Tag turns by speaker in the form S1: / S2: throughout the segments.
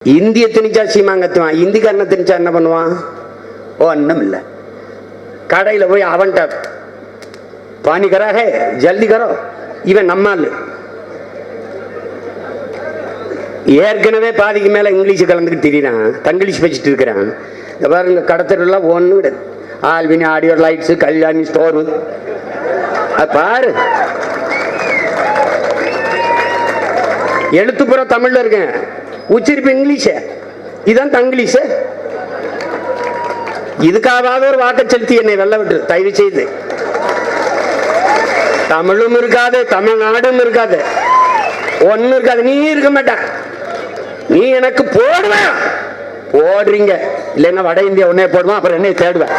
S1: இந்திய திணிச்சா சீமாங்கத்துவான், இந்திக்காரனை திணிச்சா என்ன பண்ணுவான்? ஒன்றும் இல்லை. கடையில் போய் அவன்கிட்ட பானி கராக ஜல்தி கரோ, இவன் நம்மால் ஏற்கனவே பாதிக்கு மேலே இங்கிலீஷ் கலந்துக்கிட்டு திரிறான், தங்கிலீஷ் பேசிட்டு இருக்கிறான். இந்த பாருங்க கடத்தலாம் ஒன்றும் கிடையாது. ஆல்வினி ஆடியோ லைட்ஸு, கல்யாணி ஸ்டோரு, பாரு எழுத்துப்புற தமிழ்ல இருக்கேன், உச்சரிப்பு இங்கிலீஷ், இதுதான் தங்கிலீஷ். இதுக்காவது ஒரு வாக்கு செலுத்தி என்னை வெல்ல விட்டு தயவு செய்து. தமிழும் இருக்காது, தமிழ்நாடும் இருக்காது, ஒன்னும் இருக்காது. நீ இருக்க மாட்ட, நீ எனக்கு போடுவ, போடுறீங்க இல்லைன்னா வட இந்தியா உடனே போடுவான், அப்புறம் என்ன தேடுவேன்.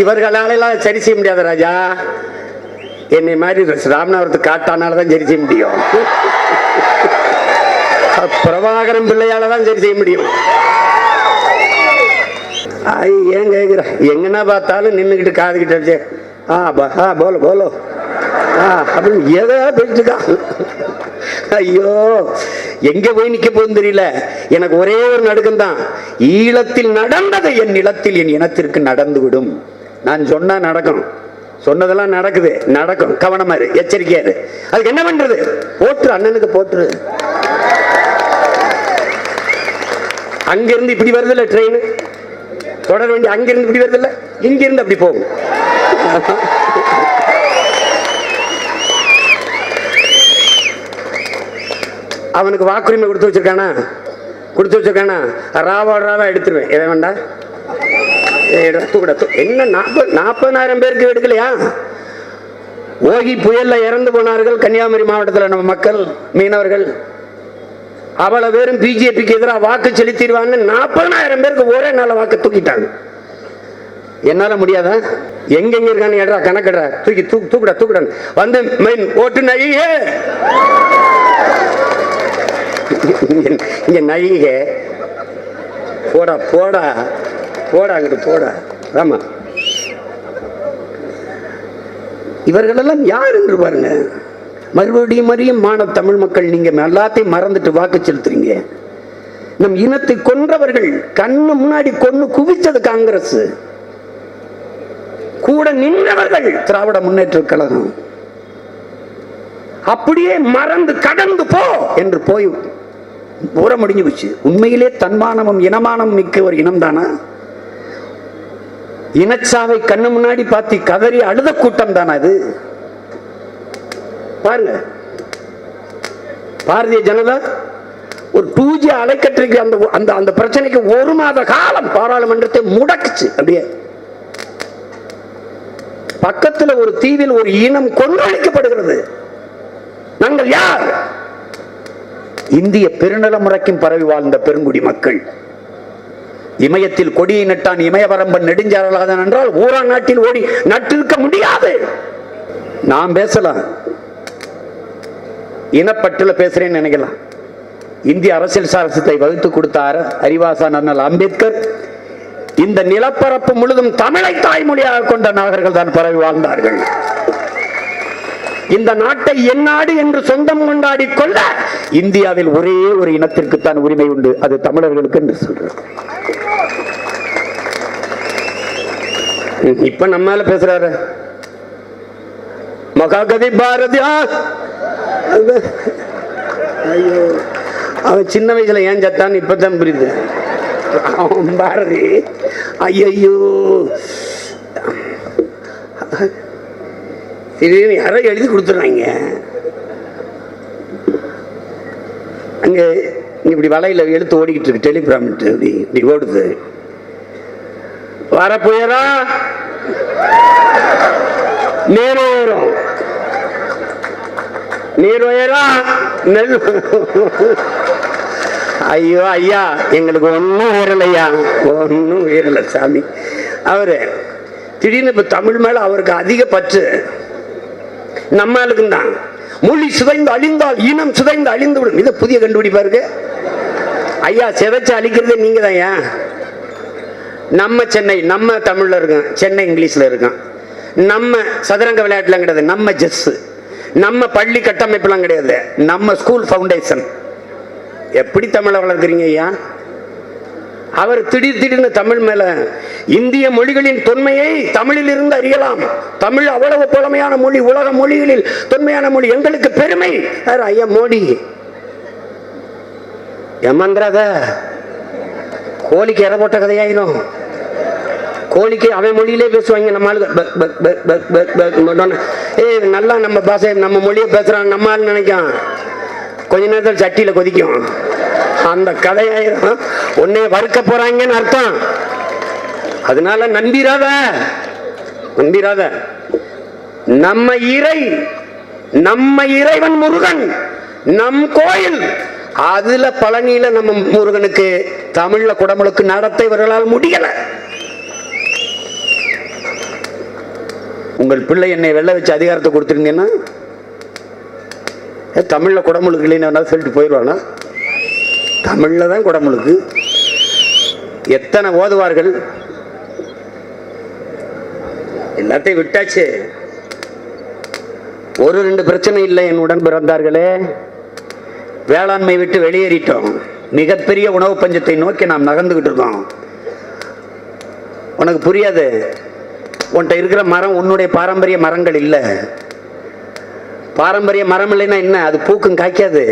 S1: இவர்களாலெல்லாம் சரி செய்ய முடியாது ராஜா. என்னை மாதிரி ராமநாதத்துக்கு காட்டானால்தான் சரி செய்ய முடியும், பிரபாகரன் பிள்ளையால தான் சரி செய்ய முடியும். ஏன் கேக்குற, எங்கன்னா பார்த்தாலும் நின்றுக்கிட்டு காதுகிட்டு போல போலோ அப்படின்னு ஏதோ பேசிட்டுக்கான். ஐயோ எங்க போய் நிக்க போகுதுன்னு தெரியல. எனக்கு ஒரே ஒரு நடுக்கம் தான், ஈழத்தில் நடந்தது என் நிலத்தில் என் இனத்திற்கு நடந்து விடும். நான் சொன்னா நடக்கும், சொன்னதெல்லாம் நடக்குது, நடக்கும். கவனமா இரு, எச்சரிக்கையா இரு. அதுக்கு என்ன பண்றது? போட்டுரு, அண்ணனுக்கு போட்டுரு. அங்கிருந்து இப்படி வருது இல்ல ட்ரெயின், தொடர வேண்டிய அங்கிருந்து இப்படி வருது இல்ல, இங்கிருந்து அப்படி போகும். அவனுக்கு வாக்குரிமை கொடுத்து வச்சிருக்கானா, ராவா எடுத்துருவேன். எதை வேண்டா என்ன 40,000 பேருக்கு எடுக்கலையா? ஓகி புயல்ல இறந்து போனார்கள் கன்னியாகுமரி மாவட்டத்தில் நம்ம மக்கள், மீனவர்கள். அவ்வளவு பேரும் பிஜேபிக்கு எதிராக வாக்கு செலுத்திடுவாங்க. 40,000 பேருக்கு ஒரே நாள வாக்கு தூக்கிட்டாங்க. என்னால முடியாதா? எங்கெங்க இருக்கான்னு கணக்கிடுற, தூக்குடா வந்து மெயின் ஓட்டு நையே இங்க நையே போடா போடா போடா அங்கிட்டு போடா. ஆமா, இவர்களெல்லாம் யார் என்று பாருங்க. மறுபடியும் மான தமிழ் மக்கள், நீங்க எல்லாத்தையும் மறந்துட்டு வாக்கு செலுத்துறீங்க. நம் இனத்தை கொன்றவர்கள் கண்ணு முன்னாடி கொன்னு குவிச்சது காங்கிரஸ், கூட நின்றவர்கள் திராவிட முன்னேற்ற கழகம். அப்படியே மறந்து கடந்து போ என்று போய் பூர முடிஞ்சு போச்சு. உண்மையிலே தன்மானமும் இனமானம் மிக்க ஒரு இனம் தானா? இனச்சாவை கண்ணு முன்னாடி பார்த்து கதறி அழுத கூட்டம் தானா அது? பாருங்க, பாரதிய ஜனதா ஒரு 2G அலைக்கற்றைக்கு அந்த பிரச்சனைக்கு 1 மாத காலம் பாராளுமன்றத்தை முடக்குச்சு. அப்படியே பக்கத்தில் ஒரு தீவில் ஒரு இனம் கொன்றழிக்கப்படுகிறது. நாங்கள் யார்? இந்திய பெருநில முறைக்கும் பரவி வாழ்ந்த பெருங்குடி மக்கள். இமயத்தில் கொடியை நட்டான் இமயவரம்பன் நெடுஞ்சாரலாதான் என்றால் ஊரா நாட்டில் ஓடி நட்டிருக்க முடியாது. நாம் பேசலாம், இனப்பட்டுல பேசுறேன்னு நினைக்கலாம். இந்திய அரசியல் சாசனத்தை வகுத்து கொடுத்தார் அறிவாசான் அண்ணல் அம்பேத்கர். இந்த நிலப்பரப்பு முழுதும் தமிழை தாய்மொழியாக கொண்ட நாகர்கள் தான் பரவி வாழ்ந்தார்கள். இந்த நாட்டை என் நாடு என்று சொந்தம் கொண்டாடி கொள்ள இந்தியாவில் ஒரே ஒரு இனத்திற்கு தான் உரிமை உண்டு, அது தமிழர்களுக்கு என்று சொல்றார். இப்ப நம்மால பேசுறாரு மகாகவி பாரதியா. ஐயோ, அவன் சின்ன வயசுல ஏன் சத்தான் இப்பதான் புரியுது. அவன் பாரதி ஐயோ யாரோ எழுதி கொடுத்துறாங்க. அங்க இப்படி வலையில எழுத்து ஓடிக்கிட்டு இருக்கு, டெலிகிராமிட்டு இப்படி ஓடுது. வர புயரா நீர் உயரும், நீர் உயரா நெல். ஐயோ ஐயா, எங்களுக்கு ஒன்னும் உயரலையா, ஒன்னும் உயரல சாமி. அவரு திடீர்னு இப்ப தமிழ் மேல அவருக்கு அதிக பற்று. நம்மளுக்கு தான் மொழி சிதைந்து அழிந்தால் இனம் சிதைந்து அழிந்து விடும். இது புதிய கண்டுபிடிப்பா இருக்கு. ஐயா சிதைச்சு அழிக்கிறது நீங்க தான். நம்ம சென்னை, நம்ம தமிழ்ல இருக்கோம், சென்னை இங்கிலீஷ்ல இருக்கோம். நம்ம சதுரங்க விளையாட்டுல கிடையாது, நம்ம ஜெஸ். நம்ம பள்ளி கட்டமைப்புலாம் கிடையாது, நம்ம ஸ்கூல் ஃபவுண்டேஷன். எப்படி தமிழை வளர்க்குறீங்க ஐயா? அவர் திடீர்னு தமிழ் மேல, இந்திய மொழிகளின் தொன்மையை தமிழில் இருந்து அறியலாம், தமிழ் அவ்வளவு புலமையான மொழி, உலக மொழிகளில் தொன்மையான மொழி, எங்களுக்கு பெருமை. ஐயா மோடி ஏமாந்திராத, கோழிக்கு இற போட்ட கதையாயிரும். கோழிக்கு அவன் மொழியிலே பேசுவாங்க, நம்ம நல்லா நம்ம பாஷை நம்ம மொழியை பேசுறாங்க நம்ம ஆள் நினைக்கும், கொஞ்ச நேரத்தில் சட்டியில கொதிக்கும். அந்த கதையாயிரும், உன்னை வறுக்க போறாங்கன்னு அர்த்தம். அதனால நம்பிராத, நம்பிராத. நம்ம இறைவன் முருகன், நம் கோயில், அதுல பழனியில நம்ம முருகனுக்கு தமிழ்ல குடமுழுக்கு நடத்த இவர்களால் முடியல. உங்கள் பிள்ளை என்னை வெள்ள வச்சு அதிகாரத்தை கொடுத்துருந்தீங்கன்னா தமிழ்ல குடமுழுக்கு இல்லைன்னு சொல்லிட்டு போயிடுவானா? தமிழ்ல தான் குடமுழுக்கு. எத்தனை ஓதுவார்கள், எல்லாத்தையும் விட்டாச்சு. ஒரு ரெண்டு பிரச்சனை இல்லை என் உடன் பிறந்தார்களே. வேளாண்மை விட்டு வெளியேறிட்டோம், மிகப்பெரிய உணவு பஞ்சத்தை நோக்கி நாம் நகர்ந்துகிட்டு இருக்கோம். உனக்கு புரியாது, உன்கிட்ட இருக்கிற மரம் உன்னுடைய பாரம்பரிய மரங்கள் இல்லை. பாரம்பரிய மரம் இல்லைன்னா என்ன? அது பூக்கும் காய்க்காது,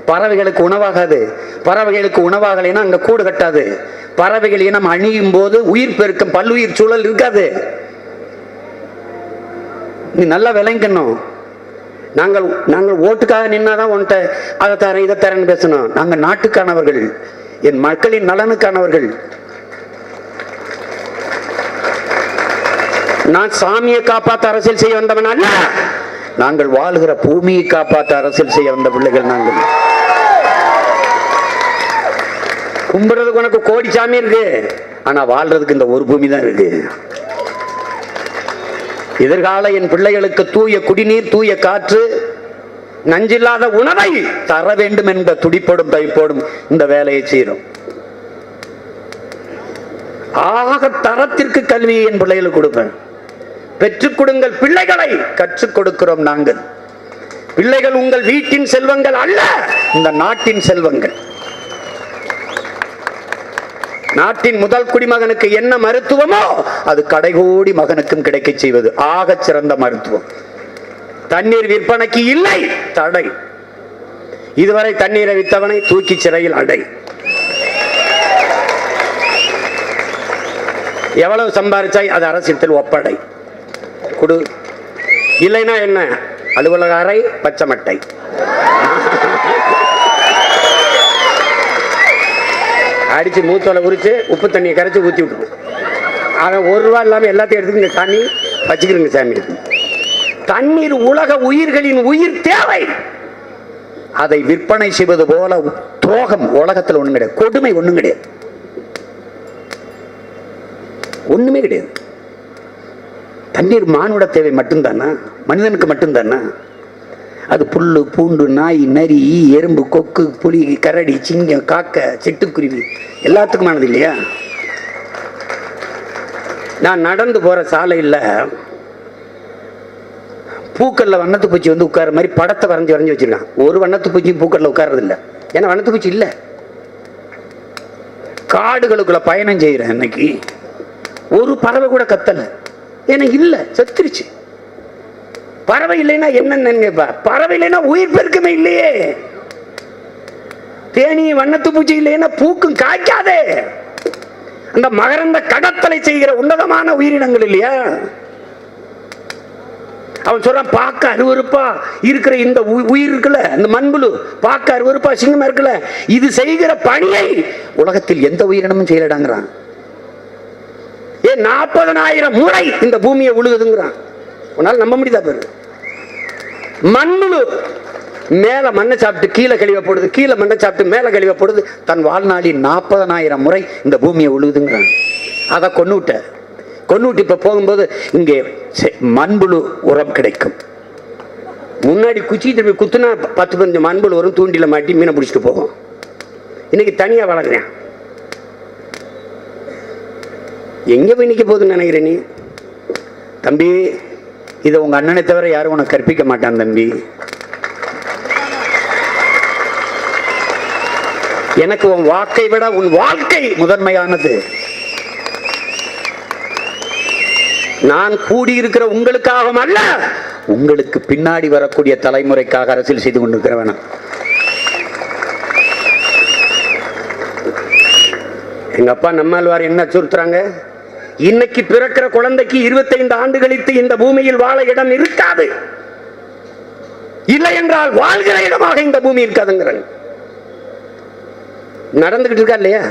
S1: பறவைகளுக்கு உணவாகாது. பறவைகளுக்கு உணவாகலைன்னா அங்க கூடு கட்டாது. பறவைகள் இனம் அழியும் போது உயிர் பெருக்கம், பல்லுயிர் சூழல் இருக்காது. நீ நல்லா விளங்கணும். நாங்கள் ஓட்டுக்காக நின்னாதான் உன்கிட்ட அதை தரேன் இதை தரேன்னு பேசணும். நாங்கள் நாட்டுக்கானவர்கள், என் மக்களின் நலனுக்கானவர்கள். நான் சாமியை காப்பாற்ற அரசியல் செய்ய வந்தவன் அல்ல, நாங்கள் வாழ்கிற பூமியை காப்பாற்ற அரசியல் செய்ய வந்த பிள்ளைகள். நாங்கள் கும்பிடுறதுக்கு உனக்கு கோடி சாமி இருக்கு, ஆனா வாழ்றதுக்கு இந்த ஒரு பூமி தான் இருக்கு. எதிர்கால என் பிள்ளைகளுக்கு தூய குடிநீர், தூய காற்று, நஞ்சில்லாத உணவை தர வேண்டும் என்ற துடிப்போடும் தவிப்போடும் இந்த வேலையை செய்யறோம். ஆக தரத்திற்கு கல்வியை என் பிள்ளைகளுக்கு கொடுப்பேன். பெற்றுக் கொடுங்கள் பிள்ளைகளை, கற்றுக் கொடுக்கிறோம் நாங்கள். பிள்ளைகள் உங்கள் வீட்டின் செல்வங்கள் அல்ல, இந்த நாட்டின் செல்வங்கள். நாட்டின் முதல் குடிமகனுக்கு என்ன மருத்துவமோ அது கடைகோடி மகனுக்கும் கிடைக்க செய்வது ஆக சிறந்த மருத்துவம். தண்ணீர் விற்பனைக்கு இல்லை தடை. இதுவரை தண்ணீரை வித்தவனை தூக்கி சிறையில் அடை. எவ்வளவு சம்பாதிச்சாய் அது அரசியத்தில் ஒப்படை கொடு. இல்லைன்னா என்ன? அலுவலக அறை, பச்சை மட்டை. அடிச்சு மூத்தோலை உரிச்சு உப்பு தண்ணியை கரைச்சி ஊற்றி விட்டுருவோம். அவன் ஒரு ரூபா இல்லாமல் எல்லாத்தையும் எடுத்துக்கிங்க சாமி, வச்சுக்கிறீங்க சாமி. தண்ணீர் உலக உயிர்களின் உயிர் தேவை. அதை விற்பனை செய்வது போல துரோகம் உலகத்தில் ஒண்ணும் கிடையாது, கொடுமை ஒண்ணும் கிடையாது, ஒண்ணுமே கிடையாது. தண்ணீர் மானுட தேவை மட்டும்தானா? மனிதனுக்கு மட்டும்தானா? அது புல்லு, பூண்டு, நாய், நரி, எறும்பு, கொக்கு, புலி, கரடி, சிங்கம், காக்கை, சிட்டுக்குருவி எல்லாத்துக்குமானது இல்லையா? நான் நடந்து போற சாலையில் பூக்கள்ல வண்ணத்து பூச்சி வந்து உட்கார மாதிரி படத்தை வரைஞ்சி வச்சிருக்கான். ஒரு வண்ணத்து பூச்சி பூக்கள்ல உட்கார்றது இல்லை, ஏன்னா வண்ணத்து பூச்சி இல்லை. காடுகளுக்குள்ள பயணம் செய்யறேன் இன்னைக்கு, ஒரு பறவை கூட கத்தல, ஏன்னா இல்லை, செத்துருச்சு. பறவை இல்லைன்னா என்னன்னு, பறவை இல்லைன்னா உயிர் பெருக்கமே இல்லையே. தேனி, வண்ணத்து பூச்சி இல்லைன்னா பூக்கும் காய்க்காதே. அந்த மகரந்த கடத்தலை செய்கிற உன்னதமான உயிரினங்கள் இல்லையா? அவன் சொல்றான், பார்க்க அருவருப்பா இருக்கிற இந்த உயிர் இருக்குல்ல, இந்த மண்புழு பார்க்க அருவருப்பா சிங்கமா இருக்குல்ல, இது செய்கிற பணியை உலகத்தில் எந்த உயிரினமும் செய்யலடாங்கிறான். 40,000 முறை இந்த பூமியை உழுகுதுங்கிறான். உன்னால நம்ப முடியுதா? பாரு, மண்புழு மேல மண்ணை சாப்பிட்டு கீழே கழிவ போடுது, கீழே மண்ணை சாப்பிட்டு மேல கழிவ போடுது. தன் வாழ்நாளில் 40,000 முறை இந்த பூமியை உழுகுதுங்கிறான். அதை கொன்னுட்டு இப்ப போகும்போது இங்கே மண்புழு உரம் கிடைக்கும். முன்னாடி குச்சிட்டு போய் குத்துனா 10-15 மண்புழு வரும், தூண்டில மாட்டி மீனை பிடிச்சிட்டு போகும். இன்னைக்கு தனியா வளர்க்குறேன். எங்க போய் நிக்க போகுதுன்னு நினைக்கிறேன் நீ? தம்பி, இதை உங்க அண்ணனை தவிர யாரும் உனக்கு கற்பிக்க மாட்டான் தம்பி. எனக்கு உன் வாக்கை விட உன் வாழ்க்கை முதன்மையானது. நான் கூடியிருக்கிற உங்களுக்காக அல்ல, உங்களுக்கு பின்னாடி வரக்கூடிய தலைமுறைக்காக அரசியல் செய்து கொண்டிருக்கிறவன. எங்க அப்பா நம்மாழ்வார் என்ன சொல்றாங்க, இன்னைக்கு பிறக்கிற குழந்தைக்கு 25 ஆண்டு கழித்து இந்த பூமியில் வாழ இடம் இருக்காது, இல்லை என்றால் வாழ்கிற இடமாக இந்த பூமி இருக்காதுங்கிறாங்க. நடந்துகிட்டு இருக்கா இல்லையா?